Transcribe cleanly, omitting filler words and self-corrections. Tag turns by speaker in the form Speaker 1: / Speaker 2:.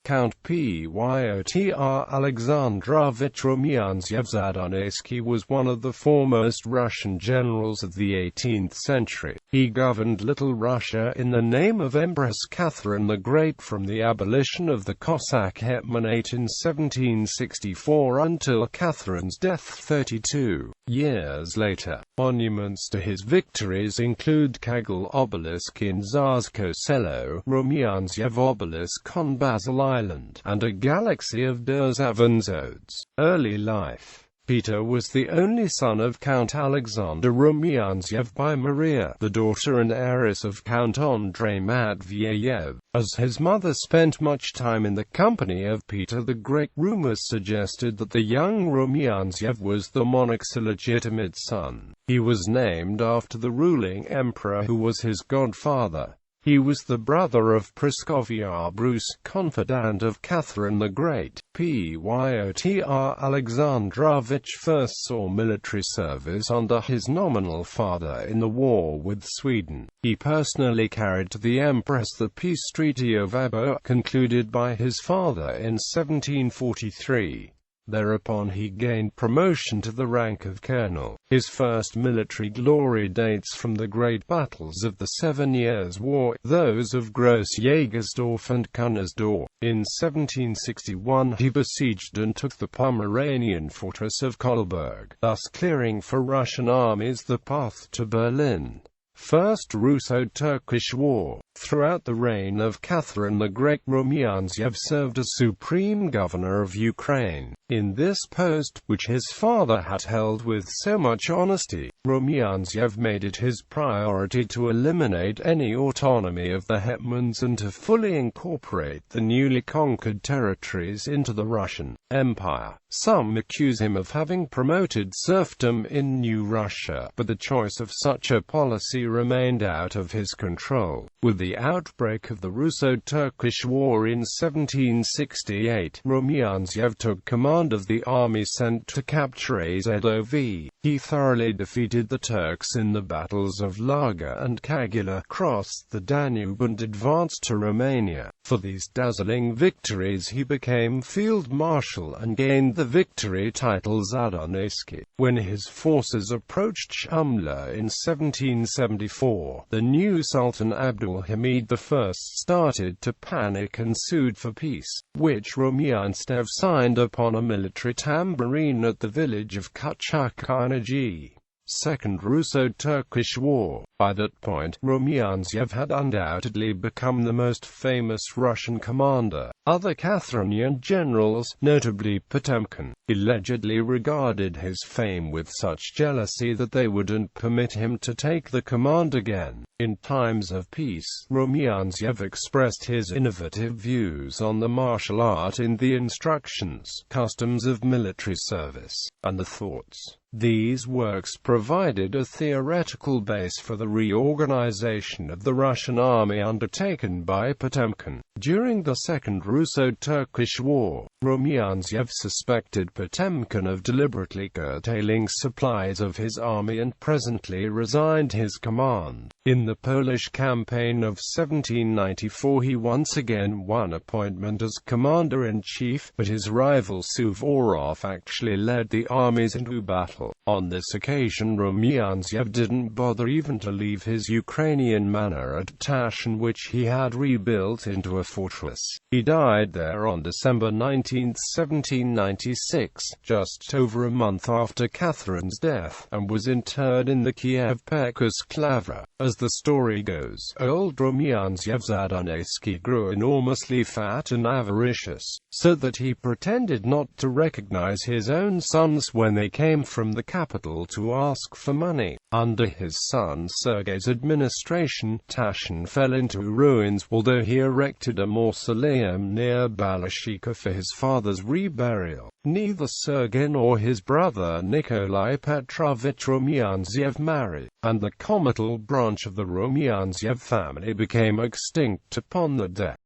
Speaker 1: Count Pyotr Alexandrovich Rumyantsev-Zadunaisky was one of the foremost Russian generals of the 18th century. He governed Little Russia in the name of Empress Catherine the Great from the abolition of the Cossack Hetmanate in 1764 until Catherine's death 32 years later. Monuments to his victories include Kagul Obelisk in Tsarskoe Selo, Rumyantsev Obelisk on Basil Island, and a galaxy of Derzhavin's odes. Early life. Peter was the only son of Count Alexander Rumyantsev by Maria, the daughter and heiress of Count Andrei Matveyev. As his mother spent much time in the company of Peter the Great, rumors suggested that the young Rumyantsev was the monarch's illegitimate son. He was named after the ruling emperor who was his godfather. He was the brother of Praskovia Bruce, confidant of Catherine the Great. Pyotr Alexandrovich first saw military service under his nominal father in the war with Sweden. He personally carried to the Empress the peace treaty of Abo, concluded by his father in 1743. Thereupon he gained promotion to the rank of colonel. His first military glory dates from the great battles of the 7 Years' War, those of Gross-Jägersdorf and Kunersdorf. In 1761 he besieged and took the Pomeranian fortress of Kolberg, thus clearing for Russian armies the path to Berlin. First Russo-Turkish War. Throughout the reign of Catherine the Great, Rumyantsev served as supreme governor of Ukraine. In this post, which his father had held with so much honesty, Rumyantsev made it his priority to eliminate any autonomy of the hetmans and to fully incorporate the newly conquered territories into the Russian Empire. Some accuse him of having promoted serfdom in New Russia, but the choice of such a policy remained out of his control. With the outbreak of the Russo-Turkish War in 1768, Rumyantsev took command of the army sent to capture Azov. He thoroughly defeated the Turks in the battles of Laga and Kagula, crossed the Danube and advanced to Romania. For these dazzling victories he became field marshal and gained the victory title Zadunaisky. When his forces approached Shumla in 1774, the new Sultan Abdulhamid I started to panic and sued for peace, which Rumyantsev signed upon a military tambourine at the village of Kachak-Energy. Second Russo-Turkish War. By that point, Rumyantsev had undoubtedly become the most famous Russian commander. Other Catherinian generals, notably Potemkin, allegedly regarded his fame with such jealousy that they wouldn't permit him to take the command again. In times of peace, Rumyantsev expressed his innovative views on the martial art in the Instructions, Customs of Military Service, and the Thoughts. These works provided a theoretical base for the reorganization of the Russian army undertaken by Potemkin. During the Second Russo-Turkish War, Rumyantsev suspected Potemkin of deliberately curtailing supplies of his army and presently resigned his command. In the Polish campaign of 1794 he once again won appointment as commander-in-chief, but his rival Suvorov actually led the armies into battle. On this occasion Rumyantsev didn't bother even to leave his Ukrainian manor at Tash, in which he had rebuilt into a fortress. He died there on December 19, 1796, just over a month after Catherine's death, and was interred in the Kiev Pekars Lavra. As the story goes, old Rumyantsev-Zadunaisky grew enormously fat and avaricious, so that he pretended not to recognize his own sons when they came from the capital to ask for money. Under his son Sergei's administration, Tashin fell into ruins, although he erected a mausoleum near Balashikha for his father's reburial. Neither Sergei nor his brother Nikolai Petrovich Rumyantsev married, and the comital branch of the Rumyantsev family became extinct upon the death